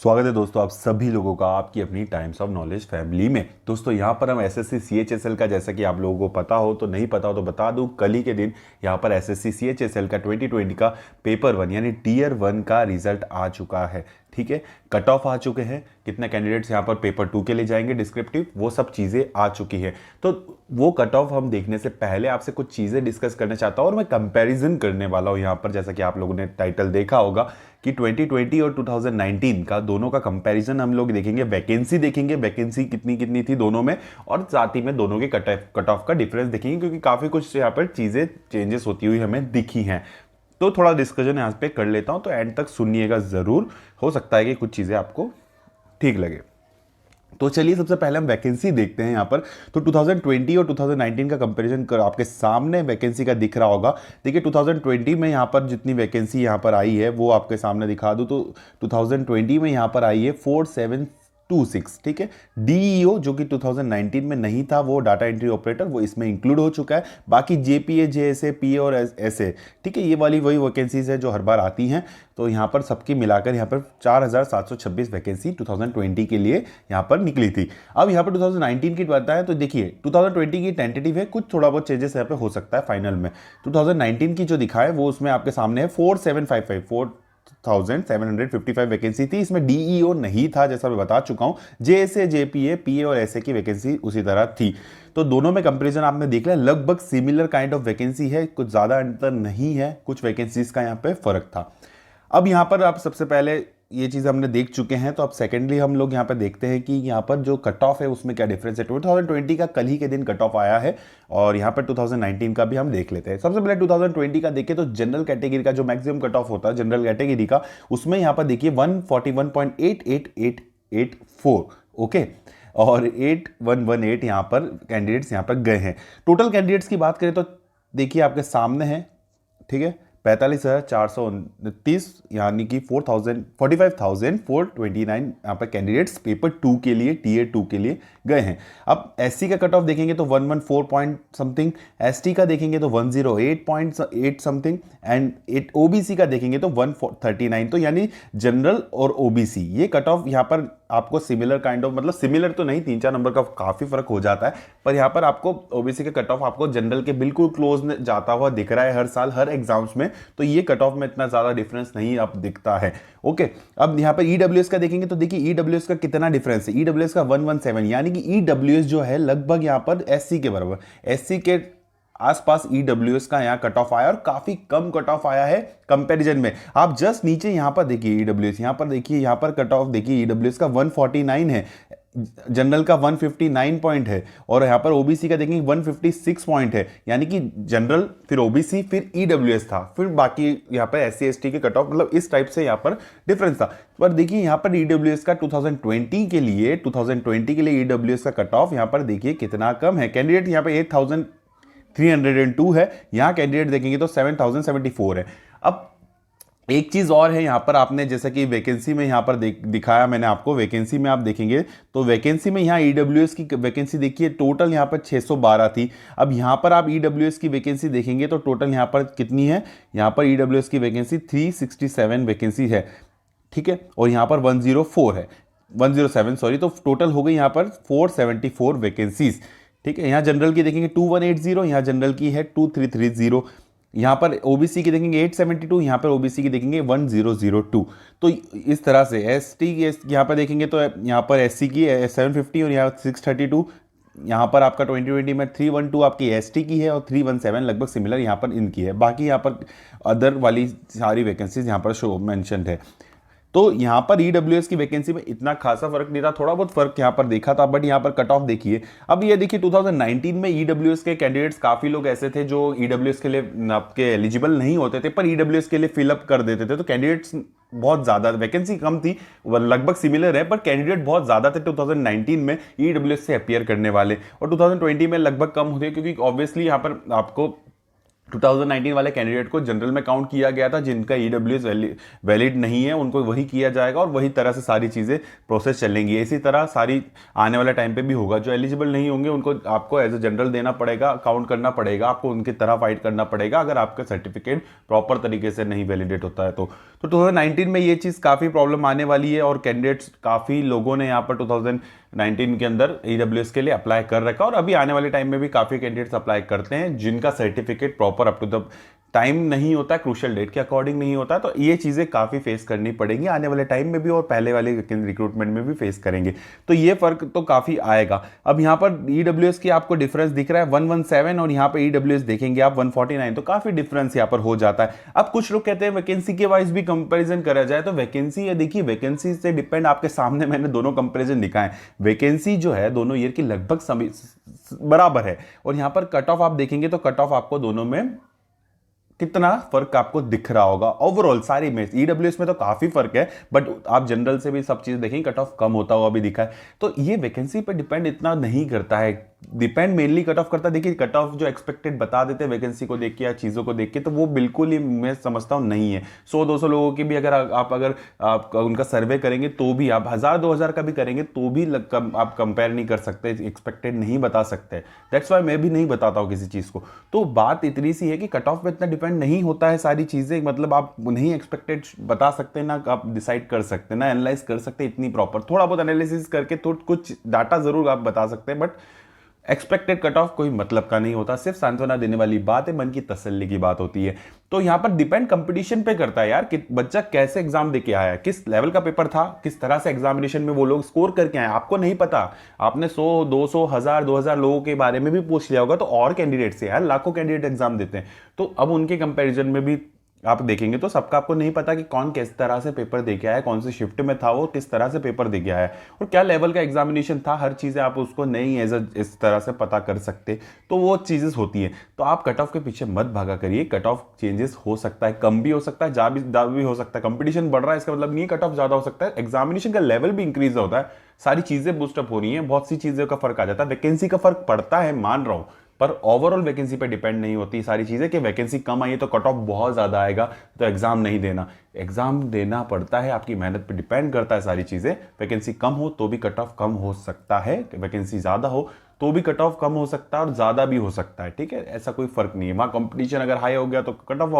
स्वागत है दोस्तों आप सभी लोगों का आपकी अपनी टाइम्स ऑफ नॉलेज फैमिली में। दोस्तों यहाँ पर हम एसएससी सीएचएसएल का, जैसा कि आप लोगों को पता हो तो नहीं पता हो तो बता दूं, कल ही के दिन यहाँ पर एसएससी सीएचएसएल का 2020 का पेपर 1 यानी टियर 1 का रिजल्ट आ चुका है। ठीक है, कट ऑफ आ चुके हैं, कितने कैंडिडेट्स यहाँ पर पेपर 2 के लिए जाएंगे डिस्क्रिप्टिव, वो सब चीज़ें आ चुकी है। तो वो कट ऑफ हम देखने से पहले आपसे कुछ चीज़ें डिस्कस करना चाहता हूँ और मैं कंपैरिजन करने वाला हूँ यहाँ पर। जैसा कि आप लोगों ने टाइटल देखा होगा कि 2020 और 2019 का दोनों का कंपैरिजन हम लोग देखेंगे, वैकेंसी देखेंगे, वैकेंसी कितनी कितनी थी दोनों में, और साथ ही में दोनों के कट ऑफ का डिफरेंस देखेंगे, क्योंकि काफ़ी कुछ यहाँ पर चीज़ें चेंजेस होती हुई हमें दिखी हैं। तो थोड़ा डिस्कशन यहाँ पे कर लेता हूँ, तो एंड तक सुनिएगा ज़रूर, हो सकता है कि कुछ चीज़ें आपको ठीक लगे। तो चलिए सबसे पहले हम वैकेंसी देखते हैं यहाँ पर। तो 2020 और 2019 का कंपैरिजन कर आपके सामने वैकेंसी का दिख रहा होगा। देखिए 2020 में यहाँ पर जितनी वैकेंसी यहाँ पर आई है वो आपके सामने दिखा दूँ तो 2020 में यहाँ पर आई है 4726। ठीक है, डीईओ जो कि 2019 में नहीं था, वो डाटा एंट्री ऑपरेटर, वो इसमें इंक्लूड हो चुका है। बाकी जेपीए, जेएसए, पीए और एसए, ठीक है, ये वाली वही वैकेंसीज है जो हर बार आती हैं। तो यहाँ पर सबकी मिलाकर यहाँ पर 4726 वैकेंसी 2020 के लिए यहाँ पर निकली थी। अब यहाँ पर 2019 की बात है तो देखिए 2020 की टेंटेटिव है, कुछ थोड़ा बहुत चेंजेस यहाँ पे हो सकता है फाइनल में। 2019 की जो दिखा है वो उसमें आपके सामने है 4755 वैकेंसी थी। इसमें डीईओ नहीं था, जैसा मैं बता चुका हूं। जेएसए, जेपीए, पीए और एसए की वैकेंसी उसी तरह थी। तो दोनों में कंपैरिजन आपने देख लिया, लगभग सिमिलर काइंड ऑफ वैकेंसी है, कुछ ज्यादा अंतर नहीं है, कुछ वैकेंसीज का यहाँ पे फर्क था। अब यहाँ पर आप सबसे पहले ये चीज़ हमने देख चुके हैं, तो अब सेकेंडली हम लोग यहाँ पर देखते हैं कि यहाँ पर जो कट ऑफ है उसमें क्या डिफरेंस है। 2020 का कल ही के दिन कट ऑफ आया है और यहाँ पर 2019 का भी हम देख लेते हैं। सबसे पहले 2020 का देखें तो जनरल कैटेगरी का जो मैक्सिमम कट ऑफ होता है जनरल कैटेगरी का, उसमें यहाँ पर देखिए 141.88884, ओके, और 8118 यहाँ पर कैंडिडेट्स यहाँ पर गए हैं। टोटल कैंडिडेट्स की बात करें तो देखिए आपके सामने है, ठीक है, 45,429 यानी कि 45,429 यहाँ पर कैंडिडेट्स पेपर 2 के लिए, टीयर 2 के लिए गए हैं। अब एससी का कट ऑफ देखेंगे तो 114 पॉइंट समथिंग, एसटी का देखेंगे तो 108.8 समथिंग, एंड ओबीसी का देखेंगे तो 139। तो यानी जनरल और ओबीसी ये कट ऑफ यहाँ पर आपको सिमिलर काइंड ऑफ, मतलब सिमिलर तो नहीं, 3-4 नंबर का काफी फर्क हो जाता है, पर यहाँ पर आपको ओबीसी का कट ऑफ आपको जनरल के बिल्कुल क्लोज जाता हुआ दिख रहा है हर साल हर एग्जाम्स में। तो ये कट ऑफ में इतना ज्यादा डिफरेंस नहीं अब दिखता है। ओके, अब यहाँ पर ईडब्ल्यूएस का देखेंगे तो देखिए ईडब्ल्यूएस का कितना डिफरेंस है। ईडब्ल्यूएस का 117, यानी कि ईडब्ल्यूएस जो है लगभग यहाँ पर एससी के बराबर, एससी के आसपास ईडब्ल्यूएस का यहाँ कट ऑफ आया और काफी कम कट ऑफ आया है कंपैरिजन में। आप जस्ट नीचे यहाँ पर देखिए ईडब्ल्यूएस, यहाँ पर देखिए, यहाँ पर कट ऑफ देखिए ईडब्ल्यूएस का 149 है, जनरल का 159 पॉइंट है, और यहाँ पर ओबीसी का देखेंगे 156 पॉइंट है। यानी कि जनरल, फिर ओबीसी, फिर ईडब्ल्यूएस था, फिर बाकी यहाँ पर एससी एसटी के कट ऑफ, मतलब इस टाइप से यहाँ पर डिफरेंस था। पर देखिए यहाँ पर ईडब्ल्यूएस का 2020 के लिए ईडब्ल्यूएस का कट ऑफ यहाँ पर देखिए कितना कम है। कैंडिडेट यहाँ पे 8,302 है, यहाँ कैंडिडेट देखेंगे तो 7,074 है। अब एक चीज और है यहाँ पर, आपने जैसा कि वैकेंसी में यहाँ पर दिखाया मैंने आपको, वैकेंसी में आप देखेंगे तो वैकेंसी में यहाँ ईडब्ल्यूएस की वैकेंसी देखिए टोटल यहाँ पर 612 थी। अब यहाँ पर आप ईडब्ल्यूएस की वैकेंसी देखेंगे तो टोटल यहाँ पर कितनी है, यहाँ पर ईडब्ल्यूएस की वैकेंसी 367 वैकेंसी है, ठीक है, और यहाँ पर 104 है, 107 सॉरी, तो टोटल हो गई यहाँ पर 474 वैकेंसीज। ठीक है, यहाँ जनरल की देखेंगे 2180, यहाँ जनरल की है 2330, यहाँ पर ओबीसी की देखेंगे 872, यहाँ पर ओबीसी की देखेंगे 1002। तो इस तरह से एसटी की यहाँ पर देखेंगे तो यहाँ पर एससी की 750 और यहाँ 632, यहाँ पर आपका 2020 में 312 आपकी एसटी की है और 317 लगभग सिमिलर यहाँ पर इनकी है। बाकी यहाँ पर अदर वाली सारी वैकेंसीज यहाँ पर शो मेंशन्ड है। तो यहाँ पर ईडब्ल्यूएस की वैकेंसी में इतना खासा फर्क नहीं था, थोड़ा बहुत फर्क यहाँ पर देखा था, बट यहाँ पर कट ऑफ देखिए। अब ये देखिए 2019 में ईडब्ल्यूएस के कैंडिडेट्स काफी लोग ऐसे थे जो ईडब्ल्यूएस के लिए आपके एलिजिबल नहीं होते थे, पर ईडब्ल्यूएस के लिए फिलअप कर देते थे। तो कैंडिडेट्स बहुत ज्यादा, वैकेंसी कम थी, लगभग सिमिलर है, पर कैंडिडेट बहुत ज्यादा थे 2019 में ईडब्ल्यूएस से अपीयर करने वाले, और 2020 में लगभग कम होते, क्योंकि ऑब्वियसली यहाँ पर आपको 2019 वाले कैंडिडेट को जनरल में काउंट किया गया था, जिनका ईडब्ल्यूएस वैलिड नहीं है उनको वही किया जाएगा और वही तरह से सारी चीज़ें प्रोसेस चलेंगी। इसी तरह सारी आने वाले टाइम पे भी होगा। जो एलिजिबल नहीं होंगे उनको आपको एज ए जनरल देना पड़ेगा, काउंट करना पड़ेगा, आपको उनकी तरह फाइट करना पड़ेगा अगर आपका सर्टिफिकेट प्रॉपर तरीके से नहीं वैलिडेट होता है तो 2019 में ये चीज़ काफ़ी प्रॉब्लम आने वाली है और कैंडिडेट्स काफ़ी लोगों ने यहाँ पर 2019 के अंदर ईडब्ल्यूएस के लिए अप्लाई कर रखा और अभी आने वाले टाइम में भी काफ़ी कैंडिडेट्स अप्लाई करते हैं जिनका certificate proper up to the time नहीं होता है, क्रूशियल डेट के अकॉर्डिंग नहीं होता है। तो ये चीज़ें काफ़ी फेस करनी पड़ेंगी आने वाले टाइम में भी और पहले वाले रिक्रूटमेंट में भी फेस करेंगे। तो ये फर्क तो काफ़ी आएगा। अब यहाँ पर ईडब्ल्यूएस की आपको डिफरेंस दिख रहा है 117 और यहाँ पर ईडब्ल्यूएस देखेंगे आप 149, तो काफ़ी डिफरेंस यहाँ पर हो जाता है। अब कुछ लोग कहते हैं वैकेंसी के वाइज भी कंपेरिजन करा जाए तो वैकेंसी ये देखिए, वैकेंसी से डिपेंड आपके सामने मैंने दोनों कंपेरिजन दिखाए। वैकेंसी जो है दोनों ईयर की लगभग बराबर है और यहाँ पर कट ऑफ आप देखेंगे तो कट ऑफ आपको दोनों में कितना फर्क आपको दिख रहा होगा ओवरऑल सारी में। ईडब्ल्यूएस में तो काफी फर्क है बट आप जनरल से भी सब चीज देखेंगे कट ऑफ कम होता हुआ भी दिखा है। तो ये वैकेंसी पे डिपेंड इतना नहीं करता है, डिपेंड मेनली कट ऑफ करता है। देखिए कट ऑफ जो एक्सपेक्टेड बता देते हैं वैकेंसी को देख के या चीज़ों को देख के, तो वो बिल्कुल ही मैं समझता हूँ नहीं है। 100-200 लोगों की भी अगर आप उनका सर्वे करेंगे तो भी आप 1000-2000 का भी करेंगे तो भी आप कंपेयर नहीं कर सकते, एक्सपेक्टेड नहीं बता सकते। दैट्स वाई मैं भी नहीं बताता हूँ किसी चीज़ को। तो बात इतनी सी है कि कट ऑफ पे इतना डिपेंड नहीं होता है सारी चीज़ें, मतलब आप नहीं एक्सपेक्टेड बता सकते ना आप डिसाइड कर सकते ना एनालाइज कर सकते इतनी प्रॉपर। थोड़ा बहुत एनालिसिस करके तो कुछ डाटा जरूर आप बता सकते हैं बट एक्सपेक्टेड कट ऑफ कोई मतलब का नहीं होता, सिर्फ सांत्वना देने वाली बात है, मन की तसल्ली की बात होती है। तो यहां पर डिपेंड कंपटीशन पे करता है यार कि बच्चा कैसे एग्जाम देके आया है, किस लेवल का पेपर था, किस तरह से एग्जामिनेशन में वो लोग स्कोर करके आए। आपको नहीं पता, आपने 100, 200, 1000, 2000 लोगों के बारे में भी पूछ लिया होगा तो और कैंडिडेट से यार लाखों कैंडिडेट एग्जाम देते हैं, तो अब उनके कंपेरिजन में भी आप देखेंगे तो सबका आपको नहीं पता कि कौन किस तरह से पेपर दे के आया, कौन सी शिफ्ट में था वो, किस तरह से पेपर दे के आया और क्या लेवल का एग्जामिनेशन था। हर चीज़ें आप उसको नहीं इस तरह से पता कर सकते, तो वो चीज़ें होती हैं। तो आप कट ऑफ के पीछे मत भागा करिए, कट ऑफ चेंजेस हो सकता है, कम भी हो सकता है, ज़्यादा भी हो सकता है। कंपटीशन बढ़ रहा है इसका मतलब नहीं है कट ऑफ ज़्यादा हो सकता है, एग्जामिनेशन का लेवल भी इंक्रीज होता है, सारी चीज़ें बूस्टअप हो रही हैं, बहुत सी चीज़ों का फर्क आ जाता है। वैकेंसी का फर्क पड़ता है मान रहा हूँ, पर ओवरऑल वैकेंसी पे डिपेंड नहीं होती सारी चीज़ें कि वैकेंसी कम आई है तो कट ऑफ बहुत ज़्यादा आएगा तो एग्ज़ाम नहीं देना। एग्ज़ाम देना पड़ता है, आपकी मेहनत पे डिपेंड करता है सारी चीज़ें। वैकेंसी कम हो तो भी कट ऑफ कम हो सकता है, वैकेंसी ज़्यादा हो तो भी कट ऑफ कम हो सकता है और ज़्यादा भी हो सकता है, ठीक है, ऐसा कोई फर्क नहीं है। वहाँ कंपटीशन अगर हाई हो गया तो कट ऑफ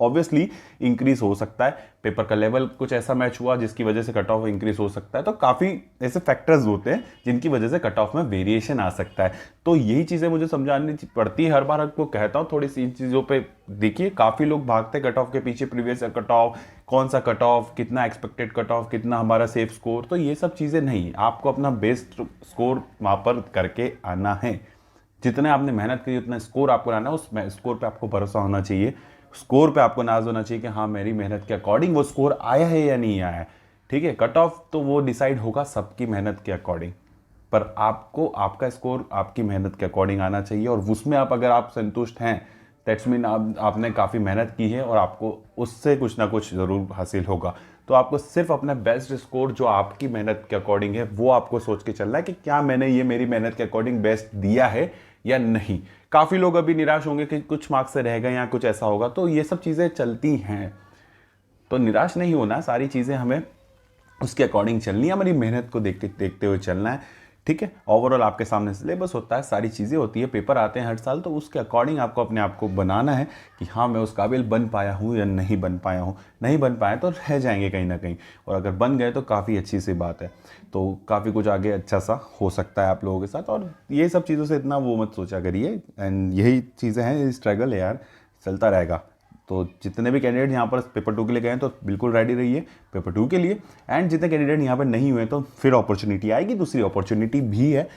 ऑब्वियसली इंक्रीज हो सकता है, पेपर का लेवल कुछ ऐसा मैच हुआ जिसकी वजह से कट ऑफ इंक्रीज हो सकता है। तो काफ़ी ऐसे फैक्टर्स होते हैं जिनकी वजह से कट ऑफ में वेरिएशन आ सकता है। तो यही चीज़ें मुझे समझानी पड़ती है, हर बार आपको कहता हूँ थोड़ी सी इन चीज़ों पर देखिए। काफ़ी लोग भागते कट ऑफ के पीछे, प्रीवियस कट ऑफ, कौन सा कट ऑफ, कितना एक्सपेक्टेड कट ऑफ, कितना हमारा सेफ स्कोर, तो ये सब चीज़ें नहीं, आपको अपना बेस्ट स्कोर वहाँ पर करके आना है। जितने आपने मेहनत की उतना स्कोर आपको लाना है, उस स्कोर पे आपको भरोसा होना चाहिए, स्कोर पे आपको नाज होना चाहिए कि हाँ मेरी मेहनत के अकॉर्डिंग वो स्कोर आया है या नहीं आया है, ठीक है। कट ऑफ तो वो डिसाइड होगा सबकी मेहनत के अकॉर्डिंग, पर आपको आपका स्कोर आपकी मेहनत के अकॉर्डिंग आना चाहिए और उसमें अगर आप संतुष्ट हैं दैट्स मीन आपने काफ़ी मेहनत की है और आपको उससे कुछ ना कुछ ज़रूर हासिल होगा। तो आपको सिर्फ अपना बेस्ट स्कोर जो आपकी मेहनत के अकॉर्डिंग है वो आपको सोच के चलना है कि क्या मैंने ये मेरी मेहनत के अकॉर्डिंग बेस्ट दिया है या नहीं। काफ़ी लोग अभी निराश होंगे कि कुछ मार्क्स से रह गए या कुछ ऐसा होगा, तो ये सब चीज़ें चलती हैं, तो निराश नहीं होना, सारी चीज़ें हमें उसके अकॉर्डिंग चलनी है, हमारी मेहनत को देखते हुए चलना है, ठीक है। ओवरऑल आपके सामने सिलेबस होता है, सारी चीज़ें होती है, पेपर आते हैं हर साल, तो उसके अकॉर्डिंग आपको अपने आप को बनाना है कि हाँ मैं उस काबिल बन पाया हूँ या नहीं बन पाया हूँ। नहीं बन पाए तो रह जाएंगे कहीं ना कहीं, और अगर बन गए तो काफ़ी अच्छी सी बात है, तो काफ़ी कुछ आगे अच्छा सा हो सकता है आप लोगों के साथ। और ये सब चीज़ों से इतना वो मत सोचा करिए, एंड यही चीज़ें हैं, स्ट्रगल है यार, चलता रहेगा। तो जितने भी कैंडिडेट यहाँ पर पेपर 2 के लिए गए हैं तो बिल्कुल रेडी रहिए पेपर 2 के लिए, एंड जितने कैंडिडेट यहाँ पर नहीं हुए तो फिर अपॉर्चुनिटी आएगी, दूसरी अपॉर्चुनिटी भी है,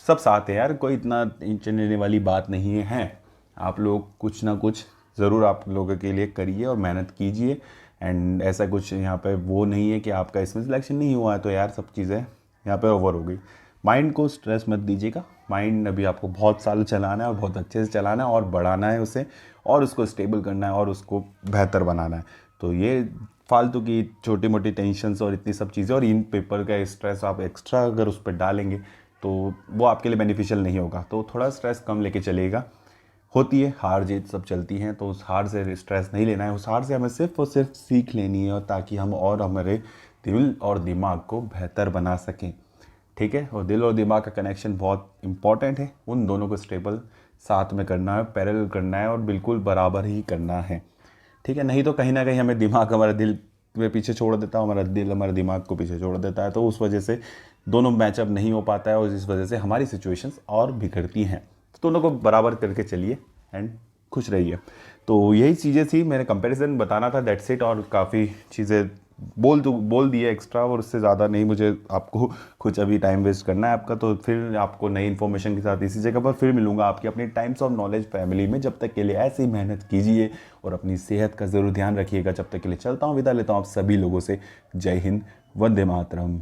सब साथ है यार, कोई इतना चिंता वाली बात नहीं है। आप लोग कुछ ना कुछ ज़रूर आप लोगों के लिए करिए और मेहनत कीजिए, एंड ऐसा कुछ यहाँ पर वो नहीं है कि आपका इसमें सिलेक्शन नहीं हुआ है तो यार सब चीज़ें यहाँ पर ओवर हो गई। माइंड को स्ट्रेस मत दीजिएगा, माइंड अभी आपको बहुत साल चलाना है और बहुत अच्छे से चलाना है और बढ़ाना है उसे, और उसको स्टेबल करना है और उसको बेहतर बनाना है। तो ये फालतू की छोटी मोटी टेंशन्स और इतनी सब चीज़ें और इन पेपर का स्ट्रेस आप एक्स्ट्रा अगर उस पर डालेंगे तो वो आपके लिए बेनिफिशियल नहीं होगा। तो थोड़ा स्ट्रेस कम लेके चलिएगा, होती है, हार जीत सब चलती हैं, तो उस हार से स्ट्रेस नहीं लेना है, उस हार से हमें सिर्फ और सिर्फ सीख लेनी है, और ताकि हम और हमारे दिल और दिमाग को बेहतर बना सकें। ठीक है, और दिल और दिमाग का कनेक्शन बहुत इंपॉर्टेंट है, उन दोनों को स्टेबल साथ में करना है, पैरेलल करना है और बिल्कुल बराबर ही करना है। ठीक है, नहीं तो कहीं ना कहीं हमें दिमाग हमारा दिल में पीछे छोड़ देता है, हमारा दिल हमारे दिमाग को पीछे छोड़ देता है, तो उस वजह से दोनों मैचअप नहीं हो पाता है और इस वजह से हमारी सिचुएशंस और बिगड़ती हैं। तो दोनों को बराबर करके चलिए एंड खुश रहिए। तो यही चीज़ें थी, मेरे कंपैरिजन बताना था, दैट्स इट। और काफ़ी चीज़ें बोल दिए एक्स्ट्रा, और उससे ज़्यादा नहीं मुझे आपको कुछ अभी टाइम वेस्ट करना है आपका। तो फिर आपको नई इन्फॉर्मेशन के साथ इसी जगह पर फिर मिलूंगा आपकी अपनी टाइम्स ऑफ नॉलेज फैमिली में। जब तक के लिए ऐसे ही मेहनत कीजिए और अपनी सेहत का ज़रूर ध्यान रखिएगा। जब तक के लिए चलता हूँ, विदा लेता हूँ आप सभी लोगों से। जय हिंद, वंदे मातरम।